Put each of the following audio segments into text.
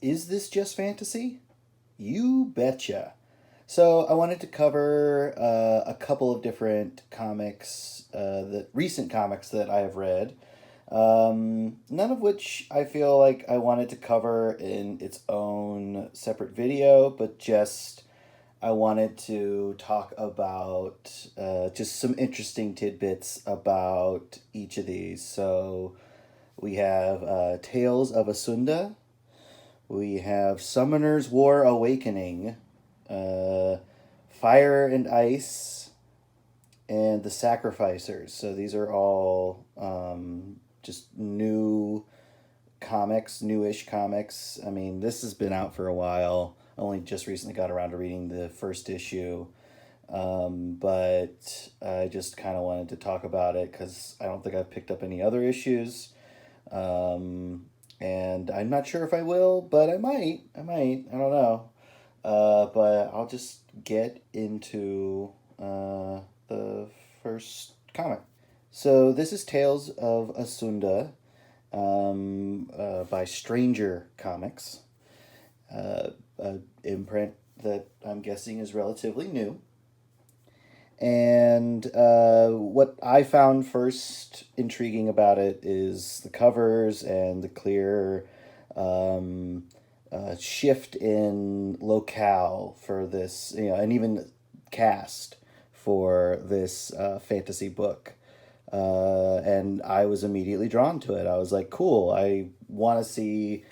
Is this just fantasy? You betcha. So I wanted to cover a couple of different comics, the recent comics that I have read. None of which I feel like I wanted to cover in its own separate video, but just I wanted to talk about just some interesting tidbits about each of these. So we have Tales of Asunda. We have Summoner's War Awakening, uh, Fire and Ice, and The Sacrificers. So these are all just new comics, newish comics. I mean, this has been out for a while. I only just recently got around to reading the first issue. But I just kind of wanted to talk about it because I don't think I've picked up any other issues. Um, and I'm not sure if I will, but I might. I might. I don't know. But I'll just get into the first comic. So this is Tales of Asunda by Stranger Comics, an imprint that I'm guessing is relatively new. And what I found first intriguing about it is the covers and the clear shift in locale for this, and even cast for this fantasy book. And I was immediately drawn to it. I was like, cool, I want to see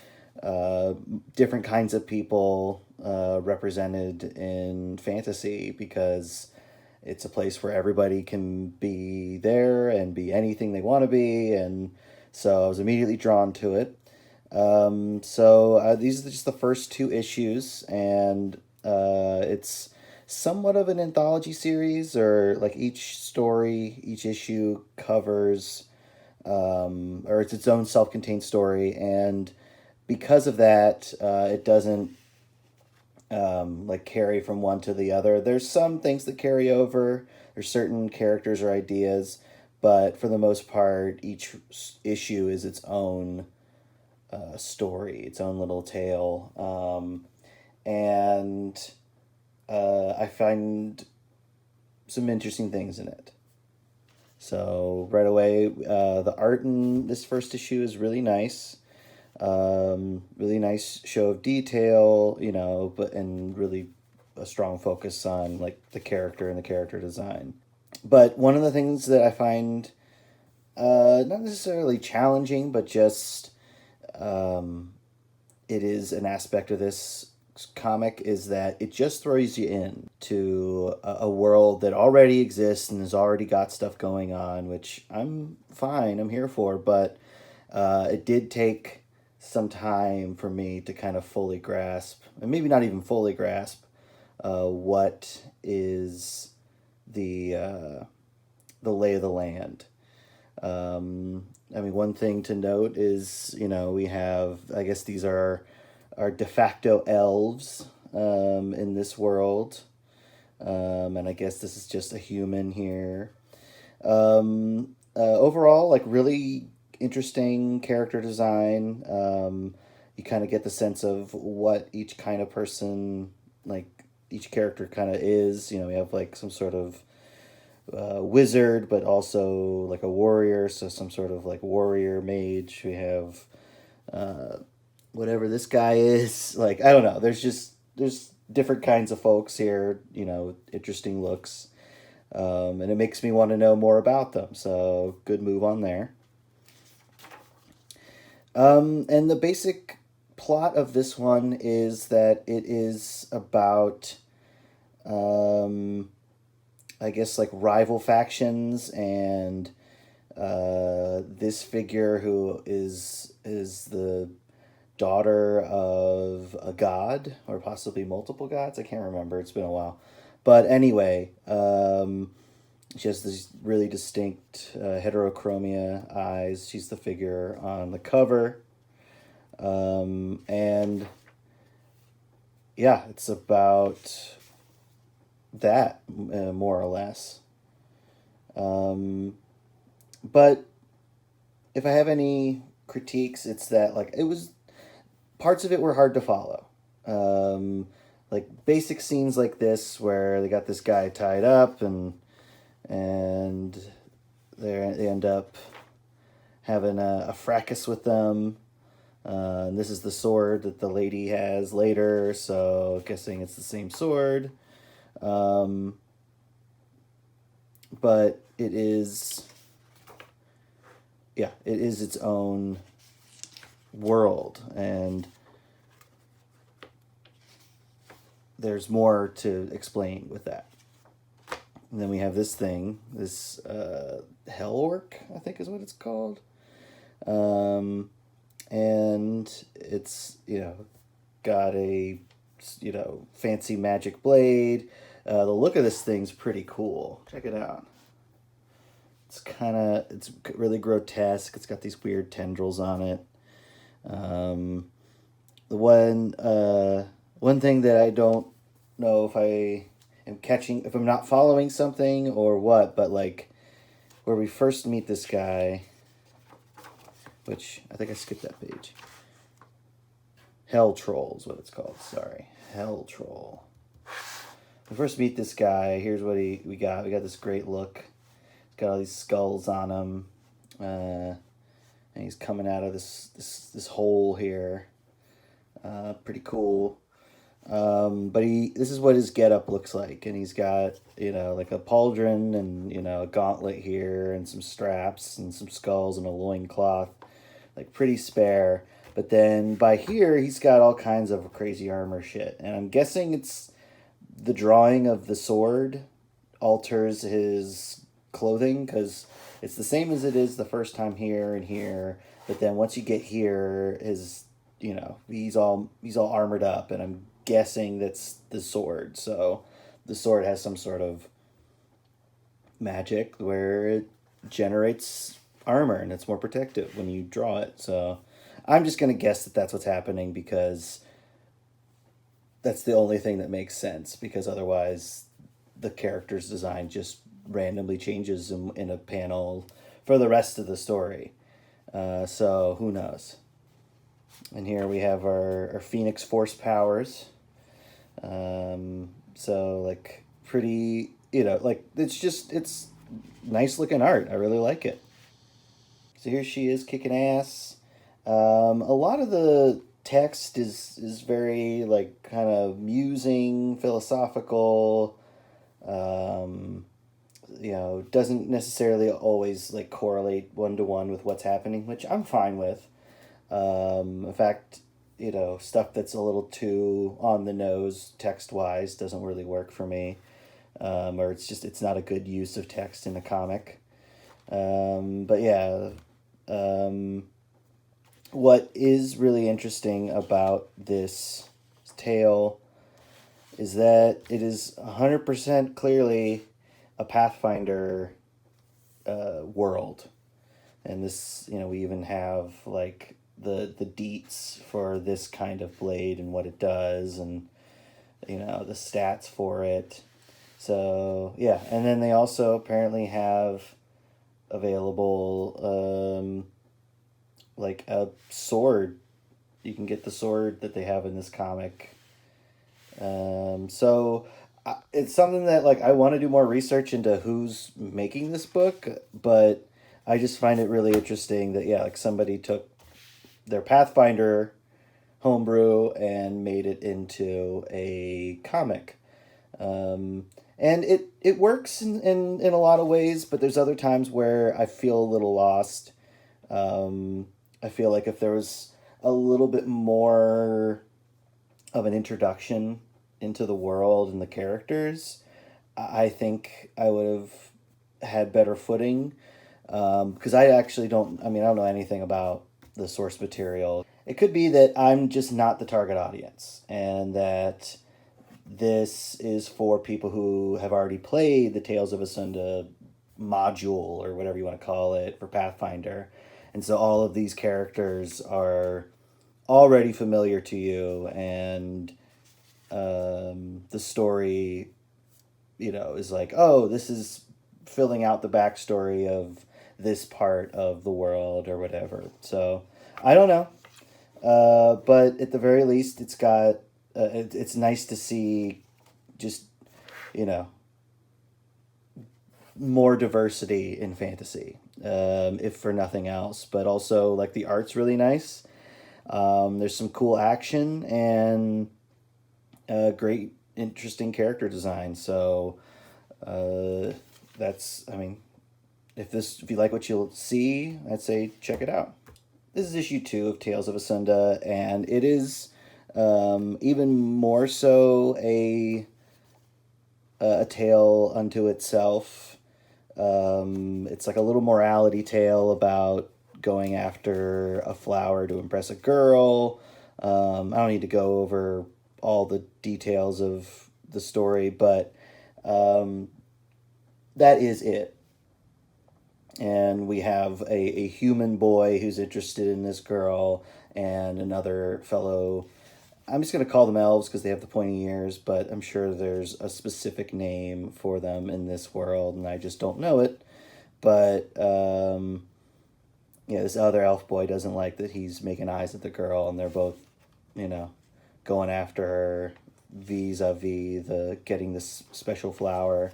different kinds of people represented in fantasy because it's a place where everybody can be there and be anything they want to be. And so I was immediately drawn to it. So these are just the first two issues, and it's somewhat of an anthology series, or like each story, each issue covers, or it's its own self contained story. And because of that, it doesn't like carry from one to the other. There's some things that carry over. There's certain characters or ideas, but for the most part, each issue is its own story, its own little tale, and I find some interesting things in it. So right away, the art in this first issue is really nice. Really nice show of detail, but and really a strong focus on like the character and the character design. But one of the things that I find not necessarily challenging, but just it is an aspect of this comic is that it just throws you in to a world that already exists and has already got stuff going on, which I'm fine, I'm here for, but it did take some time for me to kind of fully grasp, and maybe not even fully grasp, what is the lay of the land. I mean, one thing to note is, we have, I guess these are our de facto elves in this world. And I guess this is just a human here. Overall, like, really interesting character design. You kind of get the sense of what each kind of person, like, each character kind of is. We have, like, some sort of wizard, but also like a warrior, so some sort of like warrior mage. We have whatever this guy is, like, I don't know, there's different kinds of folks here, interesting looks, and it makes me want to know more about them, so good move on there. And the basic plot of this one is that it is about I guess like rival factions, and this figure who is the daughter of a god or possibly multiple gods. I can't remember. It's been a while, but anyway, she has these really distinct heterochromia eyes. She's the figure on the cover, and yeah, it's about that, more or less. But if I have any critiques, it's that like it was parts of it were hard to follow. Like basic scenes like this where they got this guy tied up and they end up having a fracas with them. And this is the sword that the lady has later, so guessing it's the same sword. But it is, yeah, it is its own world, and there's more to explain with that. And then we have this thing, this hell orc, I think is what it's called. And it's, got a, fancy magic blade. The look of this thing's pretty cool. Check it out. It's really grotesque. It's got these weird tendrils on it. The one thing that I don't know if I am catching, if I'm not following something or what, but like where we first meet this guy, which I think I skipped that page. Hell Troll is what it's called. Sorry. Hell Troll. We first meet this guy. Here's what we got. We got this great look. He's got all these skulls on him. And he's coming out of this hole here. Pretty cool. But this is what his getup looks like. And he's got, like a pauldron and, a gauntlet here and some straps and some skulls and a loincloth. Like pretty spare. But then by here, he's got all kinds of crazy armor shit. And I'm guessing it's the drawing of the sword alters his clothing, because it's the same as it is the first time here and here. But then once you get here, he's all armored up, and I'm guessing that's the sword. So the sword has some sort of magic where it generates armor and it's more protective when you draw it. So I'm just going to guess that that's what's happening, because that's the only thing that makes sense, because otherwise the character's design just randomly changes in a panel for the rest of the story. So who knows? And here we have our Phoenix Force powers. So like pretty, it's nice looking art. I really like it. So here she is kicking ass. A lot of the text is very like kind of musing, philosophical. Doesn't necessarily always like correlate one-to-one with what's happening, which I'm fine with. In fact, stuff that's a little too on the nose text-wise doesn't really work for me. Or it's not a good use of text in a comic. But yeah, what is really interesting about this tale is that it is 100% clearly a Pathfinder world. And this, we even have like the deets for this kind of blade and what it does, and the stats for it. So yeah, and then they also apparently have available like a sword. You can get the sword that they have in this comic. So it's something that like I want to do more research into who's making this book, but I just find it really interesting that like somebody took their Pathfinder homebrew and made it into a comic. And it works in a lot of ways, but there's other times where I feel a little lost. I feel like if there was a little bit more of an introduction into the world and the characters, I think I would have had better footing. Because I actually I don't know anything about the source material. It could be that I'm just not the target audience, and that this is for people who have already played the Tales of Asunda module, or whatever you want to call it, for Pathfinder. And so all of these characters are already familiar to you, and the story, is like, oh, this is filling out the backstory of this part of the world or whatever. So I don't know. But at the very least, it's got it's nice to see just, you know, more diversity in fantasy, if for nothing else. But also, like, the art's really nice. There's some cool action and great, interesting character design. So that's, I mean, if you like what you'll see, I'd say check it out. This is issue 2 of Tales of Asunda, and it is even more so a tale unto itself. It's like a little morality tale about going after a flower to impress a girl. I don't need to go over all the details of the story, but that is it. And we have a human boy who's interested in this girl, and another fellow. I'm just going to call them elves because they have the pointy ears, but I'm sure there's a specific name for them in this world, and I just don't know it. But yeah, this other elf boy doesn't like that he's making eyes at the girl, and they're both, you know, going after her vis-a-vis the getting this special flower.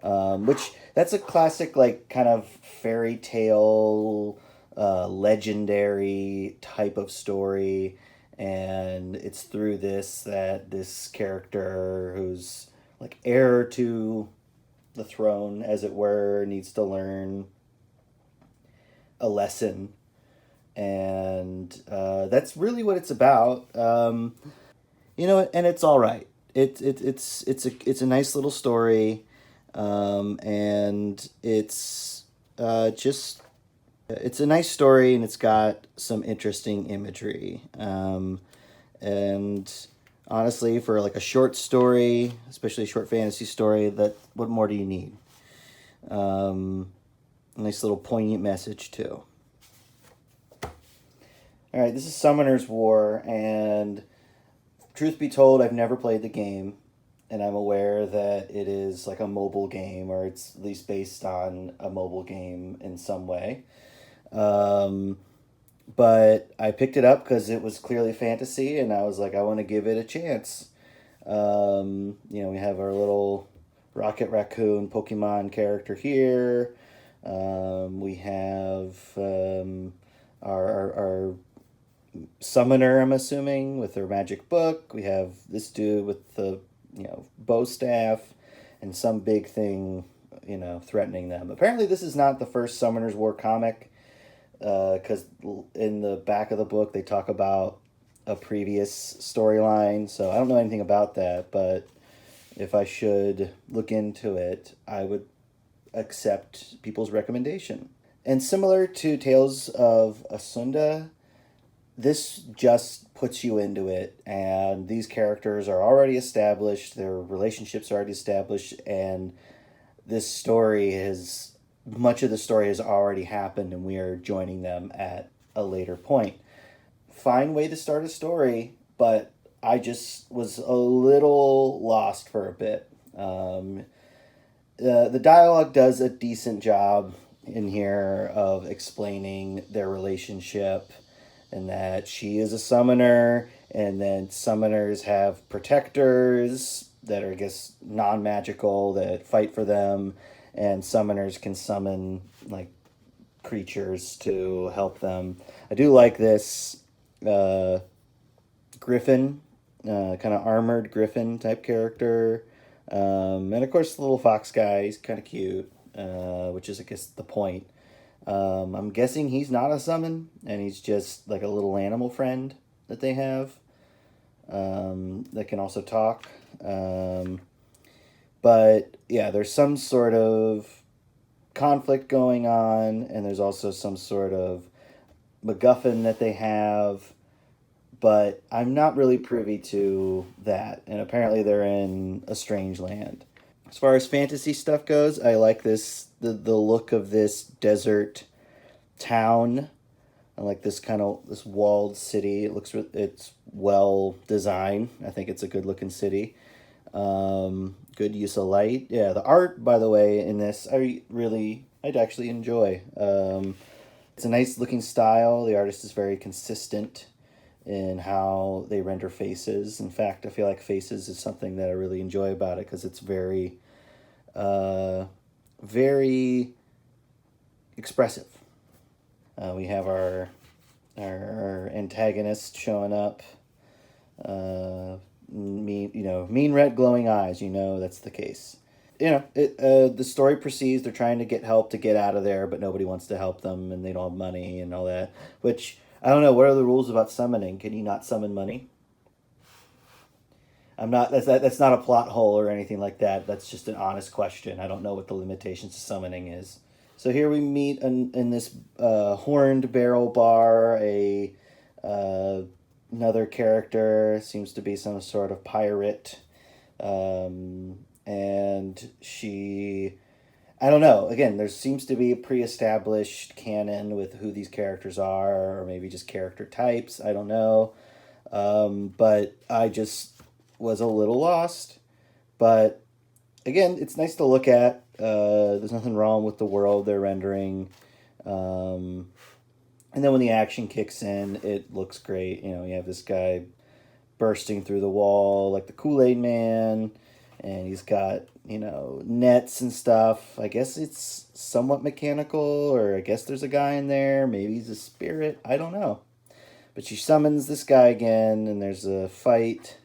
Which, that's a classic, like, kind of fairy tale, legendary type of story. And it's through this that this character, who's like heir to the throne, as it were, needs to learn a lesson. And that's really what it's about. You know, and it's all right. It's a nice little story. And it's just, it's a nice story, and it's got some interesting imagery. And honestly, for like a short story, especially a short fantasy story, that what more do you need? A nice little poignant message too. All right, this is Summoner's War, and truth be told, I've never played the game, and I'm aware that it is like a mobile game, or it's at least based on a mobile game in some way. But I picked it up because it was clearly fantasy, and I was like, I want to give it a chance. You know, we have our little Rocket Raccoon Pokemon character here. We have our summoner, I'm assuming, with her magic book. We have this dude with the, you know, bow staff, and some big thing, you know, threatening them. Apparently this is not the first Summoner's War comic, because in the back of the book they talk about a previous storyline, so I don't know anything about that, but if I should look into it, I would accept people's recommendation. And similar to Tales of Asunda, this just puts you into it, and these characters are already established, their relationships are already established, and this story has, much of the story has already happened, and we are joining them at a later point. Fine way to start a story, but I just was a little lost for a bit. The dialogue does a decent job in here of explaining their relationship, and that she is a summoner, and then summoners have protectors that are, I guess, non-magical, that fight for them, and summoners can summon, like, creatures to help them. I do like this griffin, kind of armored griffin type character. And of course the little fox guy, he's kind of cute, which is, I guess, the point. I'm guessing he's not a summon, and he's just like a little animal friend that they have, that can also talk. But yeah, there's some sort of conflict going on, and there's also some sort of MacGuffin that they have, but I'm not really privy to that, and apparently they're in a strange land. As far as fantasy stuff goes, I like this, the look of this desert town. I like this kind of, this walled city. It's well designed. I think it's a good looking city. Good use of light. Yeah, the art, by the way, in this, I'd actually enjoy. It's a nice looking style. The artist is very consistent. in how they render faces. In fact, I feel like faces is something that I really enjoy about it because it's very, very expressive. We have our antagonist showing up. Mean red glowing eyes. That's the case. The story proceeds. They're trying to get help to get out of there, but nobody wants to help them, and they don't have money and all that. Which I don't know. What are the rules about summoning? Can you not summon money? I'm not. That's not a plot hole or anything like that. That's just an honest question. I don't know what the limitations to summoning is. So here we meet in this horned barrel bar another character. Seems to be some sort of pirate. And she, I don't know. Again, there seems to be a pre-established canon with who these characters are, or maybe just character types. I don't know. But I just was a little lost. But again, it's nice to look at. There's nothing wrong with the world they're rendering. And then when the action kicks in, it looks great. You have this guy bursting through the wall like the Kool-Aid Man, and he's got, nets and stuff. I guess it's somewhat mechanical, or I guess there's a guy in there. Maybe he's a spirit. I don't know. But she summons this guy again, and there's a fight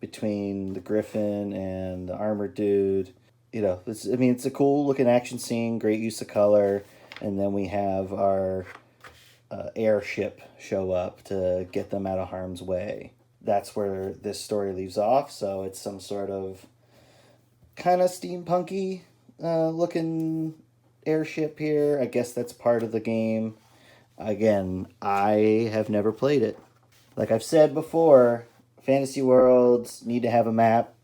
between the Griffin and the armored dude. It's a cool looking action scene, great use of color, and then we have our airship show up to get them out of harm's way. That's where this story leaves off, so it's some sort of kind of steampunky looking airship here. I guess that's part of the game. Again, I have never played it. Like I've said before, fantasy worlds need to have a map.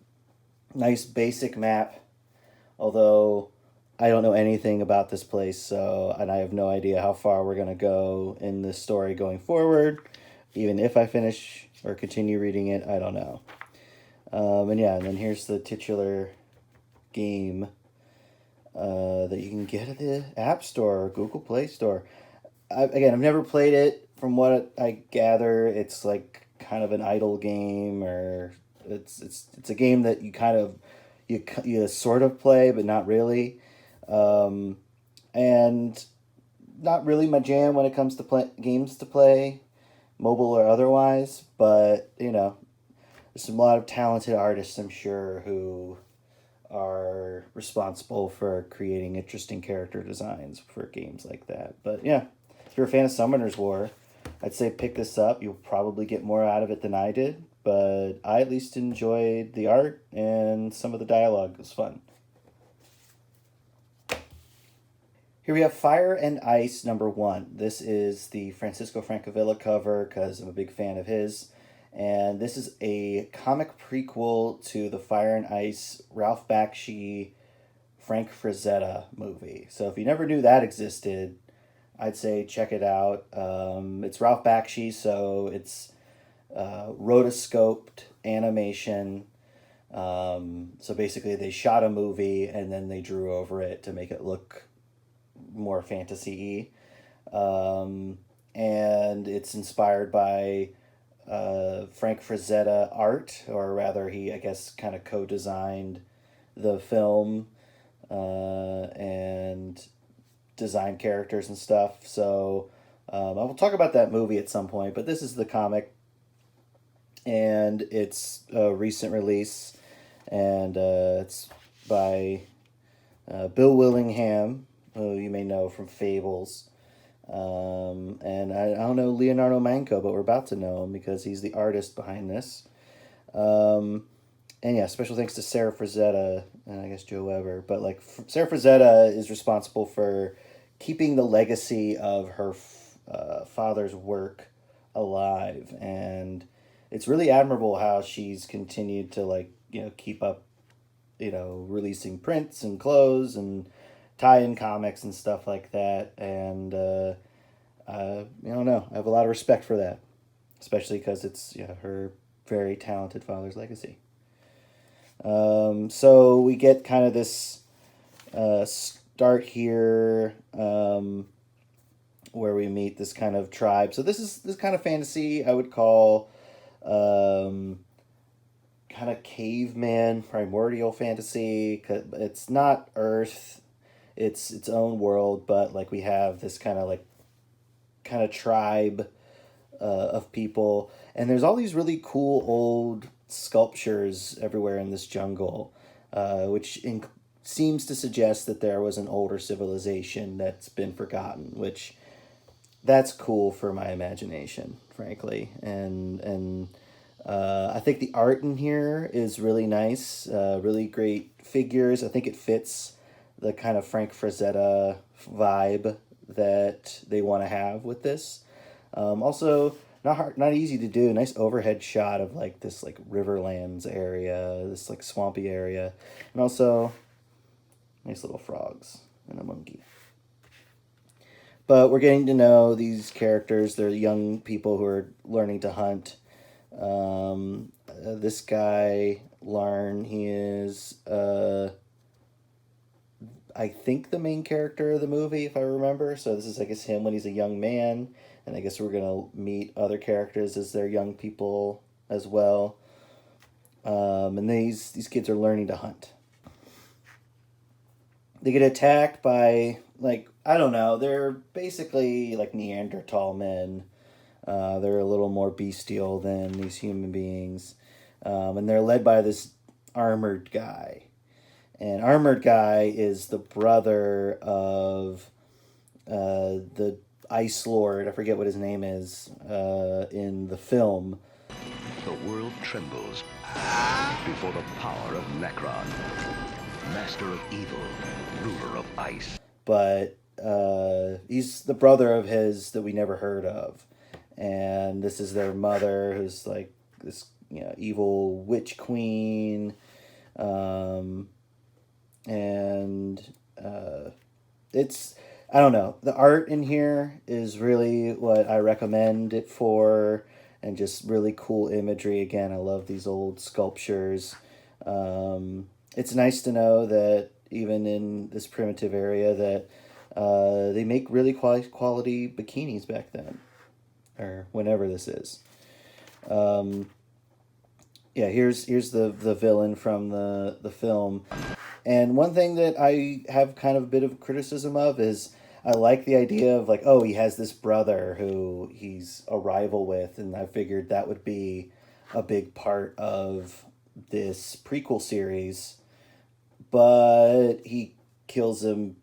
Nice basic map. Although I don't know anything about this place, and I have no idea how far we're going to go in this story going forward. Even if I finish or continue reading it, I don't know. And then here's the titular game that you can get at the App Store or Google Play Store. I've never played it. From what I gather, it's like kind of an idle game, or it's a game that you kind of you sort of play, but not really. And not really my jam when it comes to games to play, mobile or otherwise. But there's a lot of talented artists, I'm sure, who are responsible for creating interesting character designs for games like that. But yeah, if you're a fan of Summoner's War, I'd say pick this up. You'll probably get more out of it than I did, but I at least enjoyed the art, and some of the dialogue was fun. Here we have Fire and Ice #1. This is the Francisco Francavilla cover because I'm a big fan of his. And this is a comic prequel to the Fire and Ice Ralph Bakshi Frank Frazetta movie. So if you never knew that existed, I'd say check it out. It's Ralph Bakshi, so it's rotoscoped animation. So basically they shot a movie and then they drew over it to make it look more fantasy-y. And it's inspired by Frank Frazetta art, or rather he, I guess, kind of co-designed the film and designed characters and stuff. So I will talk about that movie at some point, but this is the comic, and it's a recent release, and it's by Bill Willingham, who you may know from Fables. And I don't know Leonardo Manco, but we're about to know him because he's the artist behind this. And yeah, special thanks to Sarah Frazetta and I guess Joe Weber. But like Sarah Frazetta is responsible for keeping the legacy of her father's work alive, and it's really admirable how she's continued to keep up, releasing prints and clothes and tie-in comics and stuff like that. And I don't know, I have a lot of respect for that, especially because it's her very talented father's legacy. So we get kind of this start here. where we meet this kind of tribe. So this is this kind of fantasy I would call um, kind of caveman primordial fantasy. It's not Earth, it's its own world, but like we have this kind of tribe of people, and there's all these really cool old sculptures everywhere in this jungle, which seems to suggest that there was an older civilization that's been forgotten, which that's cool for my imagination, frankly. And I think the art in here is really nice, really great figures. I think it fits the kind of Frank Frazetta vibe that they want to have with this. Also, not easy to do. Nice overhead shot of like this like Riverlands area, this like swampy area, and also nice little frogs and a monkey. But we're getting to know these characters. They're young people who are learning to hunt. This guy, Larn, he is, I think, the main character of the movie, if I remember. So this is, I guess, him when he's a young man. And I guess we're going to meet other characters as they're young people as well. And these kids are learning to hunt. They get attacked by, like, I don't know, they're basically like Neanderthal men. They're a little more bestial than these human beings. And they're led by this armored guy. And armored guy is the brother of the Ice Lord. I forget what his name is in the film. The world trembles before the power of Necron, master of evil, ruler of ice. But he's the brother of his that we never heard of. And this is their mother, who's like this, evil witch queen. And it's, I don't know, the art in here is really what I recommend it for, and just really cool imagery. Again, I love these old sculptures. It's nice to know that even in this primitive area that they make really quality bikinis back then, or whenever this is. Here's the villain from the film. And one thing that I have kind of a bit of criticism of is I like the idea of like, oh, he has this brother who he's a rival with, and I figured that would be a big part of this prequel series, but he kills him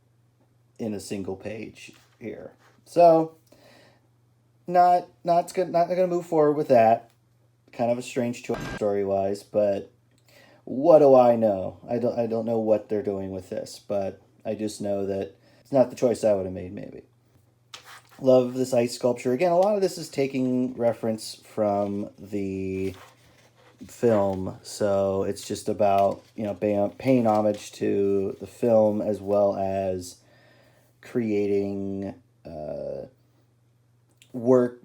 in a single page here. So not gonna move forward with that. Kind of a strange choice story wise, but what do I know? I don't know what they're doing with this, but I just know that it's not the choice I would have made, maybe. Love this ice sculpture. Again, a lot of this is taking reference from the film, so it's just about, paying homage to the film as well as creating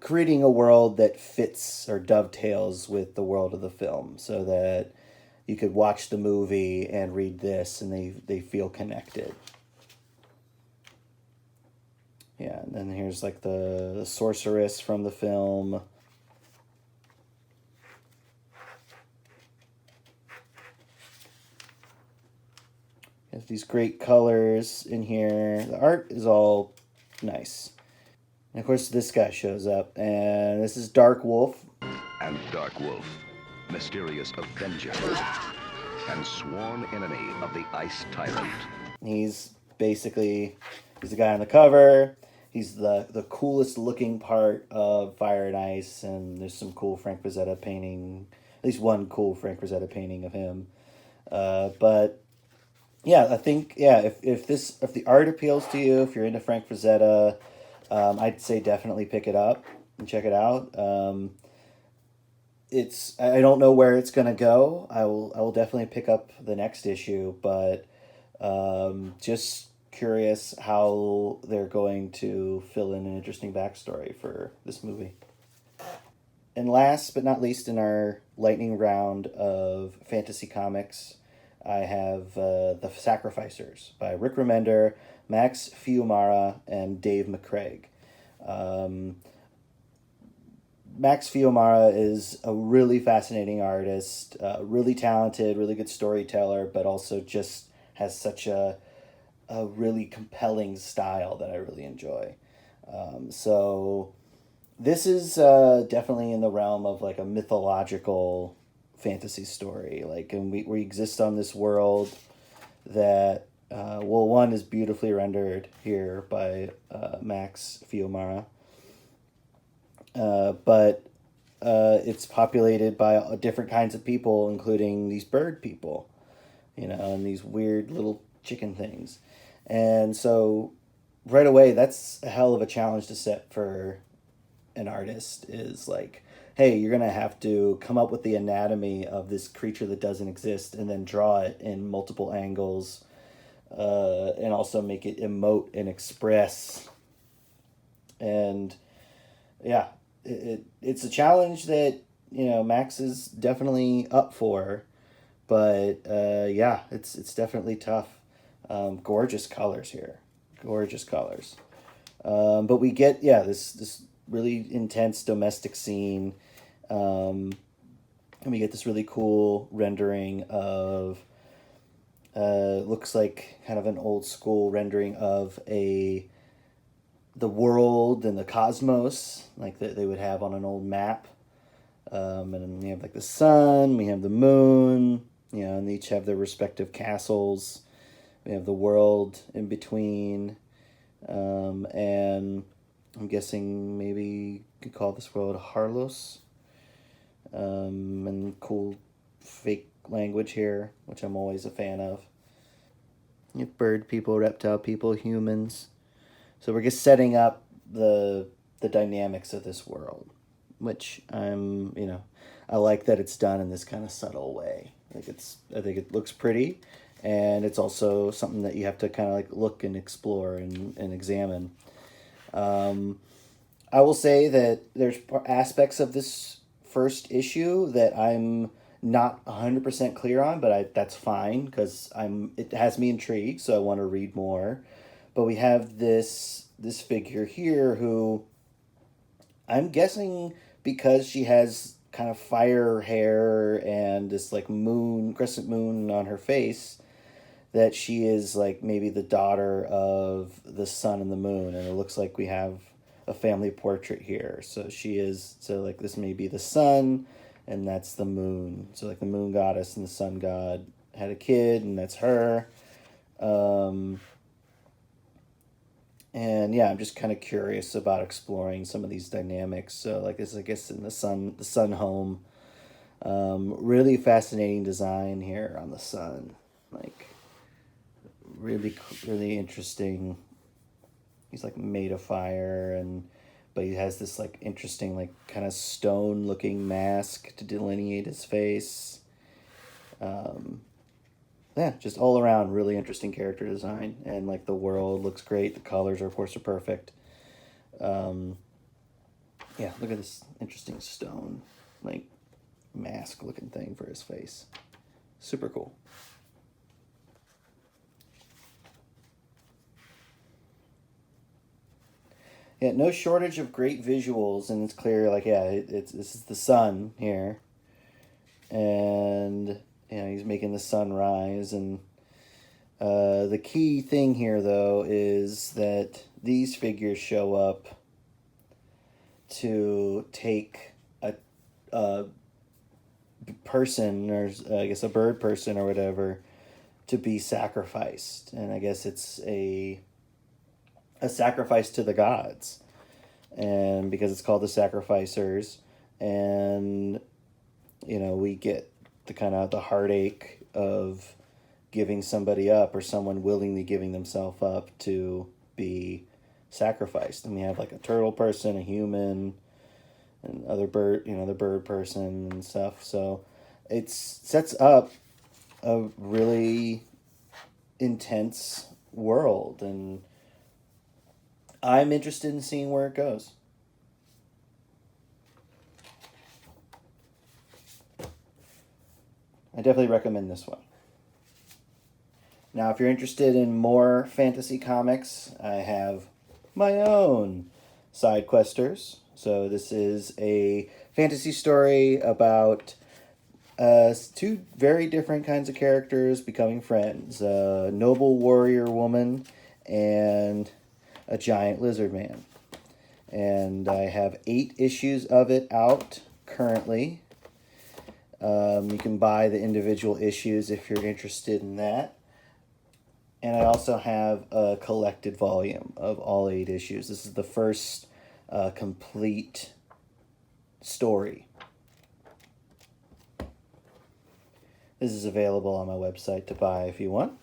creating a world that fits or dovetails with the world of the film, so that you could watch the movie and read this and they feel connected. Yeah, and then here's like the sorceress from the film. Has these great colors in here. The art is all nice. And of course, this guy shows up, and this is Dark Wolf. And Dark Wolf, mysterious avenger, and sworn enemy of the Ice Tyrant. He's the guy on the cover. He's the coolest looking part of Fire and Ice, and there's some cool Frank Frazetta painting, at least one cool Frank Frazetta painting of him. But yeah, I think, if the art appeals to you, if you're into Frank Frazetta, I'd say definitely pick it up and check it out. I don't know where it's gonna go. I will definitely pick up the next issue, but just curious how they're going to fill in an interesting backstory for this movie. And last but not least in our lightning round of fantasy comics, I have The Sacrificers by Rick Remender, Max Fiumara, and Dave McCraig. Um, Max Fiumara is a really fascinating artist, really talented, really good storyteller, but also just has such a really compelling style that I really enjoy. So this is definitely in the realm of like a mythological fantasy story. Like, and we exist on this world that, well, one is beautifully rendered here by Max Fiumara, but it's populated by different kinds of people, including these bird people, and these weird little chicken things. And so right away, that's a hell of a challenge to set for an artist, is like, hey, you're going to have to come up with the anatomy of this creature that doesn't exist and then draw it in multiple angles, and also make it emote and express. And yeah, it's a challenge that, Max is definitely up for. But yeah, it's definitely tough. Gorgeous colors here, gorgeous colors. But we get, yeah, this really intense domestic scene, and we get this really cool rendering of, looks like kind of an old school rendering of the world and the cosmos, like that they would have on an old map. And then we have like the sun, we have the moon, and they each have their respective castles. We have the world in between, and I'm guessing maybe you could call this world Harlos. And cool fake language here, which I'm always a fan of. You have bird people, reptile people, humans. So we're just setting up the dynamics of this world, which I like that it's done in this kind of subtle way. I think it looks pretty, and it's also something that you have to kind of like look and explore and examine. I will say that there's aspects of this first issue that I'm not 100% clear on, but that's fine because it has me intrigued, so I want to read more. But we have this figure here who, I'm guessing, because she has kind of fire hair and this like crescent moon on her face, that she is like maybe the daughter of the sun and the moon, and it looks like we have a family portrait here. So like this may be the sun, and that's the moon. So like the moon goddess and the sun god had a kid, and that's her. And yeah, I'm just kind of curious about exploring some of these dynamics. So like this, I guess, in the sun home. Really fascinating design here on the sun. Like really, really interesting. He's like made of fire, but he has this like interesting, like kind of stone looking mask to delineate his face. Yeah, just all around really interesting character design, and like the world looks great. The colors are, of course, are perfect. Yeah, look at this interesting stone, like mask looking thing for his face. Super cool. Yeah, no shortage of great visuals, and it's clear, like, yeah, this is the sun here, and he's making the sun rise, and the key thing here, though, is that these figures show up to take a person, or I guess a bird person or whatever, to be sacrificed, and I guess it's a sacrifice to the gods, and because it's called the Sacrificers, and we get the kind of the heartache of giving somebody up, or someone willingly giving themselves up to be sacrificed. And we have like a turtle person, a human, and other bird, the bird person and stuff. So it sets up a really intense world, and I'm interested in seeing where it goes. I definitely recommend this one. Now, if you're interested in more fantasy comics, I have my own Side Questers. So this is a fantasy story about two very different kinds of characters becoming friends. A noble warrior woman and a giant lizard man. And I have 8 issues of it out currently. You can buy the individual issues if you're interested in that. And I also have a collected volume of all 8 issues. This is the first complete story. This is available on my website to buy if you want.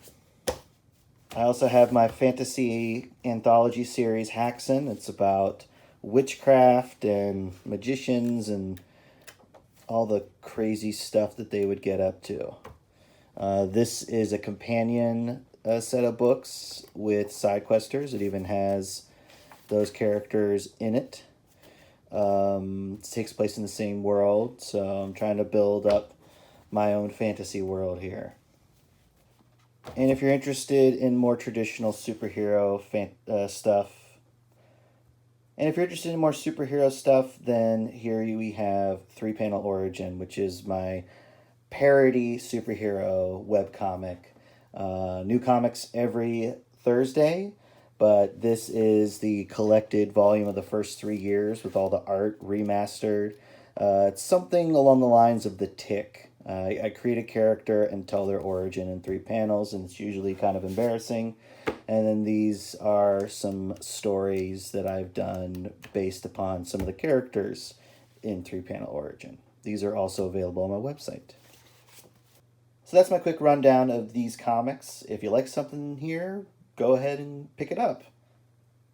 I also have my fantasy anthology series, Haxan. It's about witchcraft and magicians and all the crazy stuff that they would get up to. This is a companion set of books with side questers. It even has those characters in it. It takes place in the same world, so I'm trying to build up my own fantasy world here. And if you're interested in more traditional superhero stuff, then here we have 3-Panel Origin, which is my parody superhero webcomic. New comics every Thursday, but this is the collected volume of the first 3 years with all the art remastered. It's something along the lines of The Tick. I create a character and tell their origin in 3 panels, and it's usually kind of embarrassing. And then these are some stories that I've done based upon some of the characters in 3-Panel Origin. These are also available on my website. So that's my quick rundown of these comics. If you like something here, go ahead and pick it up.